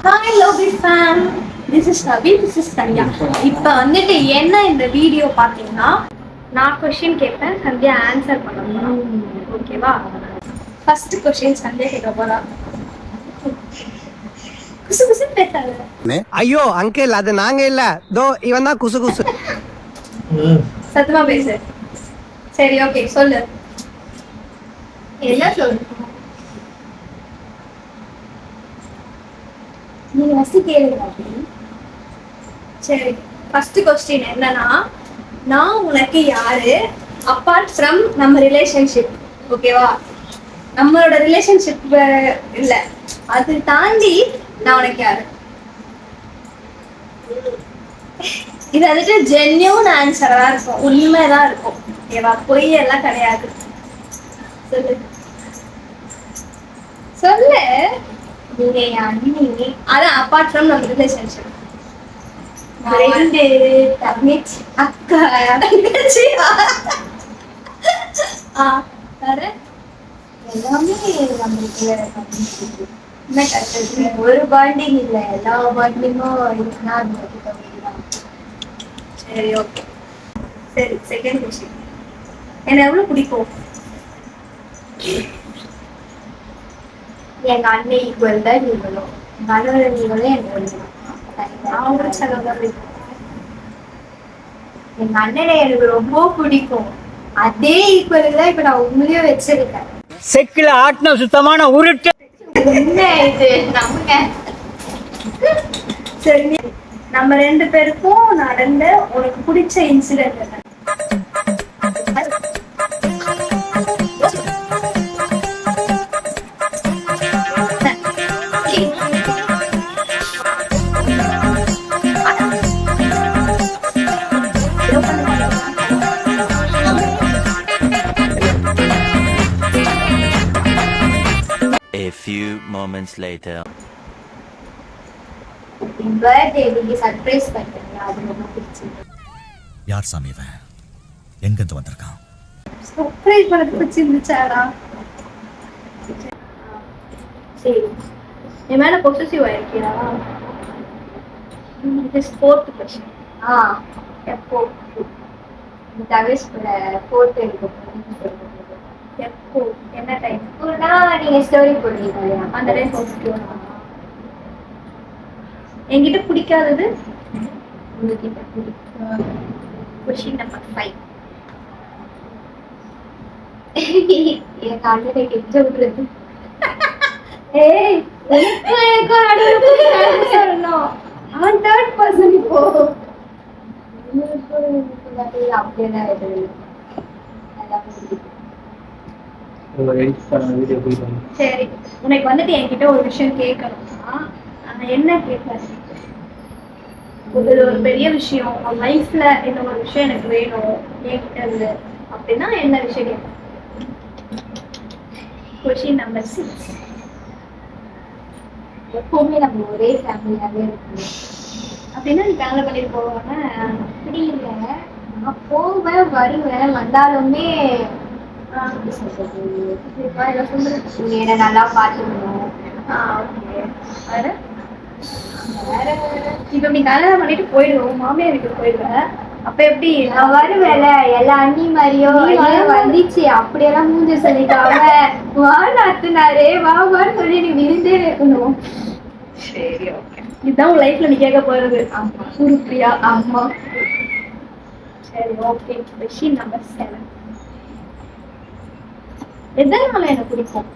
Hi lovely fan, this is Ravi, this is Sandhya. இப்போ வந்துட்டு என்ன இந்த வீடியோ பார்த்தீங்கன்னா, நான் கொஷின் கேட்பேன், சந்தியா ஆன்சர் பண்ண போகிறோம். ஓகேவா? ஃபர்ஸ்ட் கொஷின் சந்தியா கேட்க போகிறா. குசு குசுன்னு பேசாத. ஐயோ அங்கிள், அது நாங்க இல்ல, தோ இவன் தான் குசு குசு. சத்தமா பேசு. சரி, ஓகே, சொல்லு. என்ன சொல்லு? நீங்க ஃபர்ஸ்ட் கேளுங்க. சரி, ஃபர்ஸ்ட் கொஸ்டின் என்னன்னா, நான் உனக்கு யாரு அப்பார்ட் ஃப்ரம் நம்ம ரிலேஷன்ஷிப்? ஓகேவா? நம்மளோட ரிலேஷன்ஷிப் இல்ல, அது தாண்டி நான் உனக்கு யாரு? இது வந்துட்டு ஜென்யூன் ஆன்சரா இருக்கும், உண்மைதான் இருக்கும். ஓகேவா? பொய் எல்லாம் கிடையாது. சொல்லு சொல்லு. நீங்க என் அண்ணி. அதான் அப்பார்ட் ஃப்ரம் நம்ம ரிலேஷன்ஷிப். ஃப்ரெண்டு, தங்கச்சி, அக்கா, தங்கச்சி. வேற எல்லாமே நம்மளுக்கு என்ன கற்றுக்கு. ஒரு பாண்டிங் இல்லை, எல்லா பாண்டிங்கும் இருக்குன்னா அது தான். சரி, ஓகே. சரி, செகண்ட் கொஸ்டின். என்ன எவ்வளவு பிடிக்கும்? எங்க அண்ணன் ஈக்குவல் தான் நீங்களும், கணவர் நீங்களும் எனக்கு எங்க அண்ணனை எனக்கு ரொம்ப பிடிக்கும். அதே ஈக்குவல் தான் இப்ப நான் உண்மையிலேயே வச்சிருக்கேன். செக்கில ஆட்டின சுத்தமான உருட்டு. என்ன இது நம்புங்க. சரி, நம்ம ரெண்டு பேருக்கும் நடந்த உனக்கு பிடிச்ச இன்சிடென்ட் என்ன? A few moments later. Birthday நீங்க சர்ப்ரைஸ் பண்ணீங்க, அது ரொம்ப பிடிச்சிருக்கு. யார் சாமி இவன்? எங்க இருந்து வந்திருக்கான்? சர்ப்ரைஸ் பண்ணது பிடிச்சிருந்துச்சாடா? சரி, என் மேல பொசசிவ் ஆயிருக்கியா? Just fourth question. எப்போ இந்த தவிஸ்ல ஃபோர்த் எடுக்க போறீங்க? எப்போ, என்ன டைம்? நீங்க ஸ்டோரி போடுறீங்க அந்த டைம் பொசசிவ். என்கிட்ட பிடிக்காதது உங்ககிட்ட பிடிக்கும். Question number 5. எனக்கு அண்ணனை கெட்ட விடுறது. ஏய், சொல்லணும். அவன் தேர்ட் பர்சன். இப்போ அப்படியெல்லாம் எதுவும் சரி, உனக்கு வந்துட்டு என்கிட்ட ஒரு விஷயம் கேட்கணும்னா என்ன கேட்காது? ஒரு பெரிய விஷயம் உன் லைஃப்ல இந்த ஒரு விஷயம் எனக்கு வேணும் என்கிட்ட இருந்து அப்படின்னா என்ன விஷயம் கேட்கணும்? Question number 6. எப்பவுமே நம்ம ஒரே ஃபேமிலியாவே இருக்கணும் அப்படின்னா நீ கனவு பண்ணிட்டு போவாங்க? அப்படி இல்லை, நான் போவேன் வருவேன், வந்தாலுமே என்ன நல்லா பார்த்துக்கணும். வேற வேற இப்ப நீ கல்யாணம் பண்ணிட்டு போயிடுவோம், மாமியார் வீட்டுக்கு போயிடுவேன். அப்ப எப்படி? நான் வருவேல எல்லா அண்ணி மாதிரியோ வந்துச்சு அப்படியெல்லாம் மூஞ்சி சொல்லிக்காம வா நாத்துனாரே வா வான்னு சொல்லி நீ விருந்தே வைக்கணும். சரி, ஓகே. இதுதான் உன் லைஃப்ல நீ கேட்க போறது. ஆமா, உருப்பியா? ஆமா. சரி, ஓகே. Question number 7. எதனால எனக்கு பிடிக்கும்?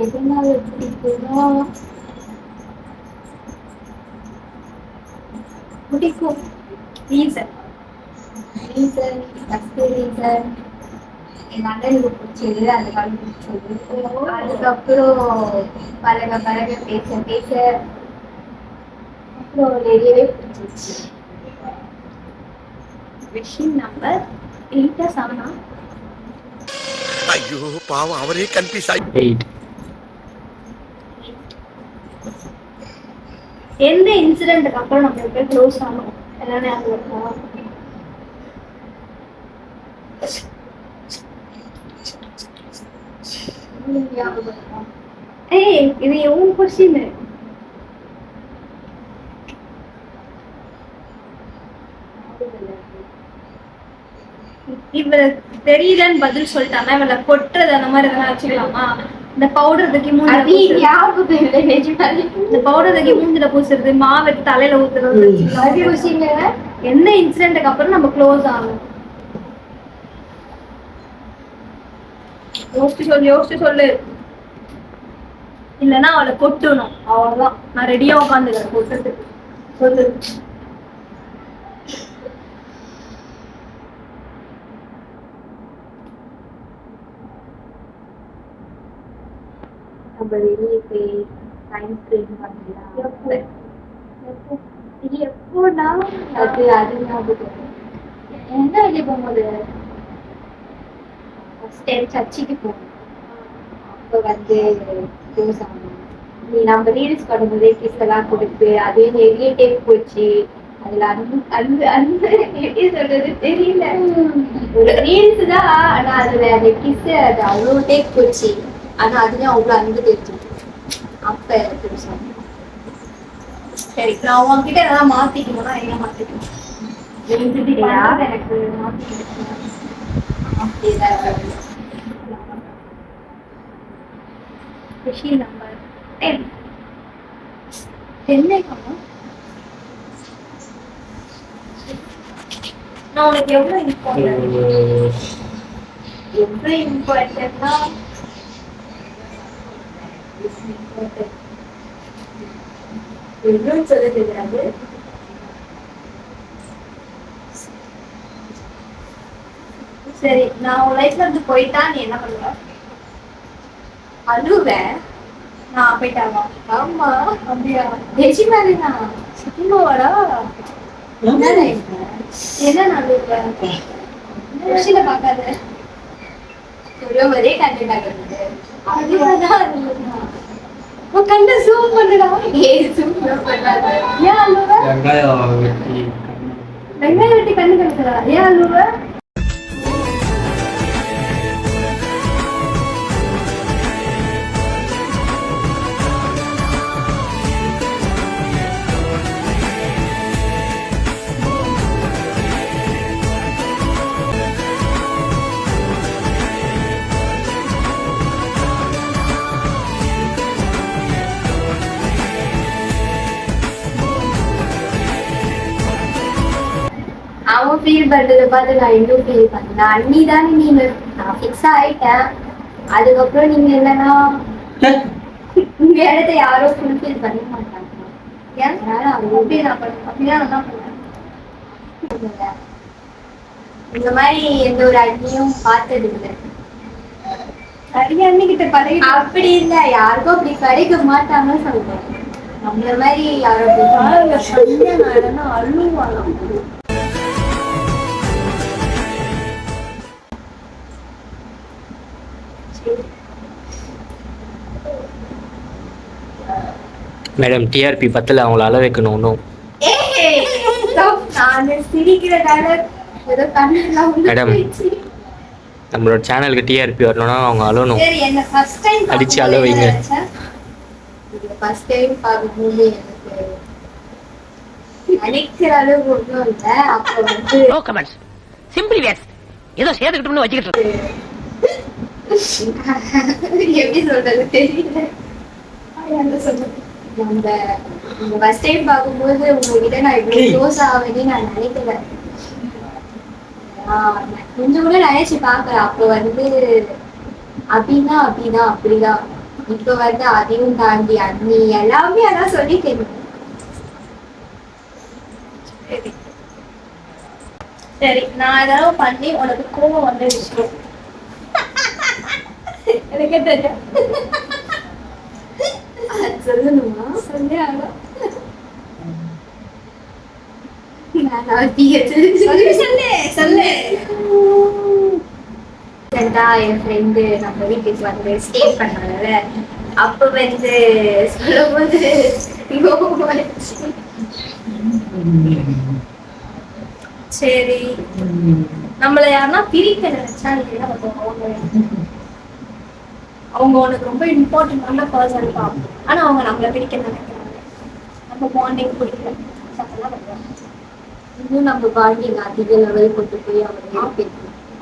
எதனால பிடிக்கும்னா பிடிக்கும் ரீசன் ஃபர்ஸ்ட் ரீசன் எங்க அண்ணனுக்கு பிடிச்சது, அந்த காலம் பிடிச்சது. அதுக்கப்புறம் பழக பழக பேச பேச அப்புறம் நிறையவே பிடிச்சிருச்சு. Question number 8 7. ஐயோ பாவம், அவரே கன்ஃபியூஸ் ஆகி. 8. எந்த இன்சிடென்ட்க்கு அப்புறம் நம்ம பேர் க்ளோஸ் ஆனோம்? எல்லாமே அது இருக்கா? ஏய், இது உன் கொஸ்டின். இவளை தெரியலன்னு பதில் சொல்லிட்டானா இவளை கொட்டுறது அந்த மாதிரி எதனா வச்சுக்கலாமா? இந்த பவுடர் தூக்கி இந்த பவுடர் தூக்கி மூஞ்சில பூசுறது, மாவு எடுத்து தலையில ஊத்துறது, எந்த இன்சிடென்ட்டுக்கு அப்புறம் நம்ம க்ளோஸ் ஆகும்? யோசிச்சு சொல்லு. இல்லைன்னா அவளை கொட்டணும், அவ்வளவுதான். நான் ரெடியா உட்காந்துக்கிறேன் கொட்டுறதுக்கு. சொல்லு. நம்ம வெளியே போய் டைம் ஸ்பெண்ட் பண்ணலாம். எப்போனா அது ஞாபகம். என்ன வெளியே போகும்போது ஃபர்ஸ்ட் டைம் சர்ச்சுக்கு போகணும். அப்போ க்ளோஸ் ஆகணும். நீ நம்ம ரீல்ஸ் பண்ணும்போதே கிஸ் எல்லாம் கொடுத்து அதே நிறைய டேப் போச்சு. அதுல அன்பு எப்படி சொல்றது தெரியல. ஒரு ரீல்ஸ் தான், ஆனா அதுல அந்த கிஸ் அது அவ்வளோ டேப் போச்சு. ஆனா அதுலயும் அவ்வளவு அன்பு தெரிஞ்சு. அப்ப சரி, நான் உன்கிட்ட எதாவது மாத்திக்கணும்னா என்ன மாத்திக்கணும்? எனக்கு நம்பர் 10 நான் உனக்கு எவ்வளவு இம்பார்ட்டன்ட்னா சொல்ல தெரியாது. சரி, நான் உன் லைஃப்ல இருந்து போயிட்டா நீ என்ன பண்ணுவ? அழுவேன். நான் போயிட்டாவா? ஆமா. அப்படியா? நிஜமாலுமா? சும்மாவாடா? என்ன அழுவேன்? விஷயில பாக்காத ஒரே கண்டென்ட் ஆகுது. அதுதான் அழுவேன். கண்ட ஜூம் பண்ணுடா. ஜூம் பண்ணாத. ஏன் அழுவ? வெங்காயம் வெட்டி கண்ணு கலக்குறா. ஏன் அழுவ? அவன் ஃபீல் பண்றதை பார்த்து நான் இன்னும் ஃபீல் பண்ணேன். அண்ணி தானே நீங்க, நான் ஃபிக்ஸ் ஆயிட்டேன். அதுக்கப்புறம் நீங்க என்னன்னா உங்க இடத்த யாரோ ஃபுல்ஃபில் பண்ண மாட்டாங்க. இந்த மாதிரி எந்த ஒரு அண்ணியும் பார்த்தது இல்லை. அப்படி இல்லை, யாருக்கும் அப்படி கிடைக்க மாட்டாங்கன்னு சொல்றேன். நம்மள மாதிரி யாரும் அழுவாங்க. மேடம் டிஆர்பி பத்தில் அவங்கள அள வைக்கணும். ஒன்றும் மேடம் நம்மளோட சேனலுக்கு டிஆர்பி வரணும்னா அவங்க அழணும். அடிச்சு அள வைங்க. நினைக்கிற அளவு ஒன்றும் இல்லை. அப்போ சிம்பிளி வேஸ்ட் ஏதோ சேர்த்துக்கிட்டோம்னு வச்சுக்கிட்டு எப்படி சொல்றது தெரியல. நம்ம ஃபர்ஸ்ட் டைம் பார்க்கும்போது உங்ககிட்ட நான் இவ்வளவு க்ளோஸ் ஆவேன்னு நான் நினைக்கல. கொஞ்சம் கூட நினைச்சு பாக்குறேன். அப்போ அப்படின்னா அப்படிதான். இப்ப அதையும் தாண்டி அண்ணி எல்லாமே அதான் சொல்லிட்டேன். சரி, நான் ஏதாவது பண்ணி உனக்கு கோவம் வந்த விஷயம் எனக்கே தெரியும். சொல்லணுமா? சொல்லு. என் ஃப்ரெண்டு நம்ம வீட்டுக்கு ஸ்டே பண்ணால அப்ப சொல்லும் போது சரி, நம்மள யாருன்னா பிரிக்க நினைச்சா நீ என்ன பண்ணுவோம்? அவங்க உனக்கு ரொம்ப இம்பார்ட்டன்டான பர்சன் தான். ஆனா அவங்க நம்மள பிரிக்க நினைக்கிறாங்க. நம்ம பாண்டிங் பிடிக்கல. இன்னும் நம்ம பாண்டிங் அதிக லெவல் கொண்டு போய் அவங்க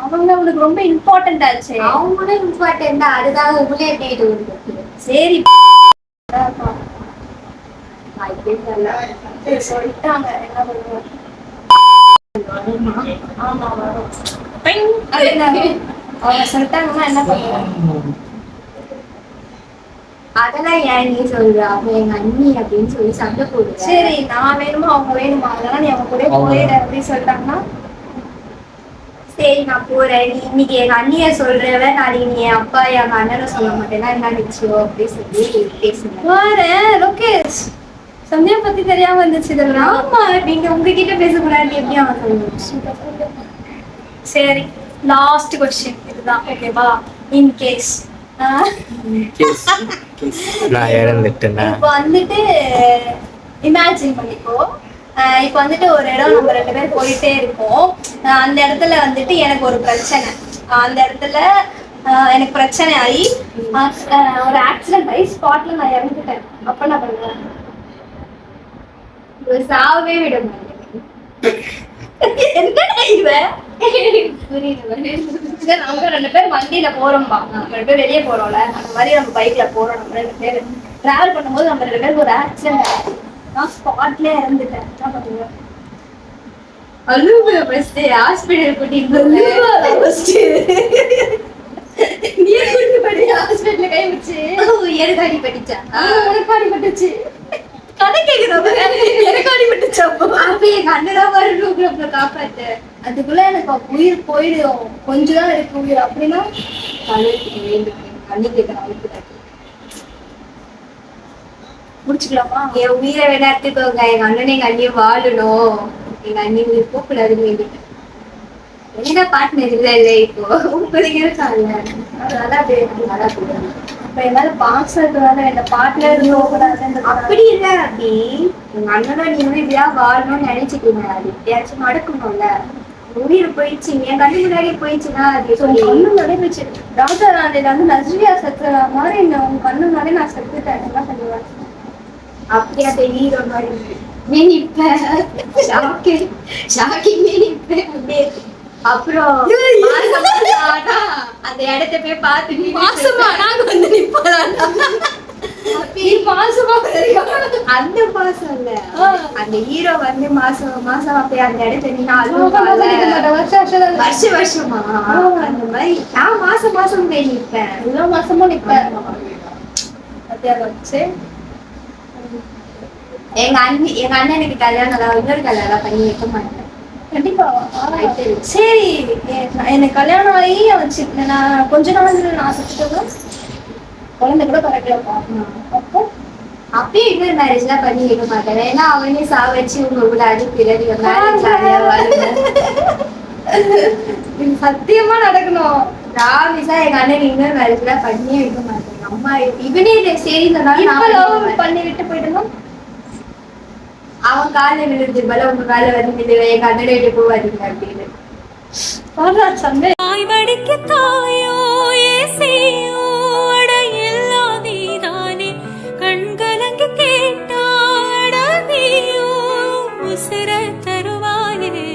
அவங்க அவனுக்கு ரொம்ப இம்பார்ட்டன்ட் ஆச்சு. அவங்களும் இம்பார்ட்டன்ட் தான். அதுதான் உங்களே எப்படி இது வருது? சரி இப்படியே சொல்லிட்டாங்க என்ன பண்ணுவோம். ஆமா வரும். அது என்ன அவங்க சொல்லிட்டாங்கன்னா என்ன பண்ணுவோம்? அதெல்லாம் ஏன் நீ சொல்ற? அவங்க எங்க அண்ணி அப்படின்னு சொல்லி சண்டை போடுவேன். சரி நான் வேணுமா அவங்க வேணுமா அதெல்லாம் நீ அவங்க கூட போயிட அப்படின்னு சொல்லிட்டாங்கன்னா சரி நான் போறேன். நீ இன்னைக்கு எங்க அண்ணிய சொல்றவ நாளைக்கு நீ என் அப்பா எங்க அண்ணனை சொல்ல மாட்டேன்னா என்ன நிச்சயம் அப்படின்னு சொல்லி பேசுனேன். வரேன் லோகேஷ். சந்தியா பத்தி தெரியாம இருந்துச்சு இதெல்லாம். ஆமா நீங்க உங்ககிட்ட பேசக்கூடாது எப்படி அவன் சொல்லுவேன்? சரி லாஸ்ட் கொஸ்டின் இதுதான் ஓகேவா? இன் கேஸ் நான் இறந்துட்டேன்னா இப்போ வந்துட்டு இமேஜின் பண்ணிக்கோ. இப்போ வந்துட்டு ஒரு இடம் நம்ம 2 பேர் போயிட்டே இருக்கோம். அந்த இடத்துல வந்துட்டு எனக்கு ஒரு பிரச்சனை. அந்த இடத்துல எனக்கு பிரச்சனை ஆகி ஒரு ஆக்சிடென்ட் ஆகி ஸ்பாட்ல நான் இறந்துட்டேன். அப்ப நான் பண்ணுவேன் சாவே விட மாட்டேன். என்ன இவன் நம்ம 2 பேர் வண்டியில போறோம்பா. நம்ம 2 பேர் வெளியே போறோம்ல அந்த மாதிரி நம்ம பைக்ல போறோம். நம்ம 2 பேர் டிராவல் பண்ணும்போது நம்ம 2 பேருக்கு ஒரு ஆக்சிடென்ட் ஆயிடுச்சு. நான் ஸ்பாட்ல இறந்துட்டேன். என்ன பண்ணுவேன்? அழுவு ஃபர்ஸ்ட் ஹாஸ்பிடல் கூட்டிட்டு நீ கூட்டி போய் ஹாஸ்பிடல்ல கை வச்சு எனக்கு அடிபட்டுச்சா? உனக்கு அடிபட்டுச்சு. கதை கேக்குறப்ப எனக்கு அடிபட்டுச்சு. அப்ப எங்க அண்ணன் வரணும் அப்புறம் காப்பாத்து. அதுக்குள்ள எனக்கு உயிர் போயிடும். கொஞ்சம் தான் இருக்கு உயிர். அப்படின்னா கழுத்துக்கு வேண்டும் அண்ணி கேட்கணும். முடிச்சுக்கலாமா? என் உயிரை வேணா எடுத்துக்கோங்க. எங்க அண்ணன் எங்க அண்ணியும் வாழணும். எங்க அண்ணி உயிர் போக்கூடாதுன்னு வேண்டிட்டேன். என்ன பார்ட்னர் இல்லை இல்லை இப்போ உங்களுக்கு இருக்காங்க. அதனால அப்படியே நல்லா போயிடும். இப்ப என்னால பாக்ஸதுனால என்ன பார்ட்னர் போகக்கூடாது. அப்படி இல்லை அப்படி எங்க அண்ணனோட நீங்களும் இப்படியா வாழணும்னு நினைச்சிட்டீங்க. அது எப்படியாச்சும் நடக்கணும்ல. உயிர் போயிடுச்சு என் கண்ணு முன்னாடியே போயிடுச்சுன்னா அது கண்ணு முன்னாடியே போயிடுச்சு. டாக்டர் நாளையில வந்து நஸ்ரியா செத்துற மாதிரி உங்க கண்ணு முன்னாடி நான் செத்துட்டேன். என்ன பண்ணுவேன்? அப்படியா ஹீரோ மாதிரி நீ நிப்பேன். ஷாக்கிங்கே நிப்பேன் அப்படியே. அப்புறம் அந்த இடத்த போய் பார்த்து மாசமா நாங்க வந்து நிப்பதாண்டா. மாசமா அந்த மாசம் இல்ல அந்த ஹீரோ வந்து மாசம் மாசம் அப்படியே அந்த இடத்துல நின்று வருஷ வருஷமா அந்த மாதிரி நான் மாசம் மாசம் போய் நிப்பேன். எல்லா மாசமும் நிப்பேன். வச்சு எங்க அண்ணனுக்கு கல்யாணம் இன்னொரு கல்யாணம் பண்ணி வைக்க மாட்டேன் கண்டிப்பா. சரி எனக்கு கல்யாணம் ஆகி நான் கொஞ்ச நாள் நான் செத்துட்டோம். குழந்தை கூட பறக்கலப்பா. அப்போ அப்பயும் இன்னொரு மேரேஜ் எல்லாம் பண்ணி வைக்க மாட்டேன். ஏன்னா அவனே சாவச்சு உங்க கூட அடிப்பிறகு சத்தியமா நடக்கணும். ராமிசா எங்க அண்ணன் இன்னொரு மேரேஜ் எல்லாம் பண்ணி வைக்க மாட்டேன். அம்மா இவனே சரி பண்ணி விட்டு போயிட்டோம். அவன் கால விழுந்து போல உங்க கால வந்து எங்க அண்ணன் வீட்டு போவாதீங்க அப்படின்னு சண்டை. தாயோ ஏசியோ அட எல்லாம் நீதானே கண்கலங்கி கேட்டாட நீயோ உசிர தருவாயே.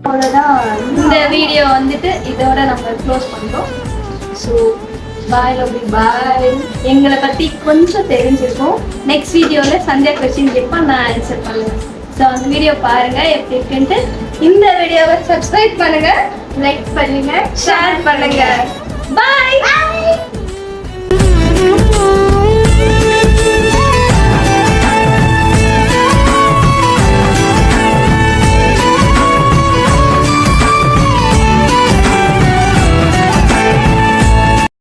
அவ்வளவுதான் இந்த வீடியோ வந்துட்டு இதோட நம்ம க்ளோஸ் பண்றோம். ஸோ பாய் லவ்லி பாய். எங்களை பத்தி கொஞ்சம் தெரிஞ்சிருக்கும். நெக்ஸ்ட் வீடியோல சந்தியா கொஸ்டின் கேட்பா நான் ஆன்சர் பண்ணுவேன். ஸோ அந்த வீடியோ பாருங்க எப்படி இருக்குன்ட்டு. இந்த வீடியோவை சப்ஸ்கிரைப் பண்ணுங்க, லைக் பண்ணுங்க, ஷேர் பண்ணுங்க. பாய்.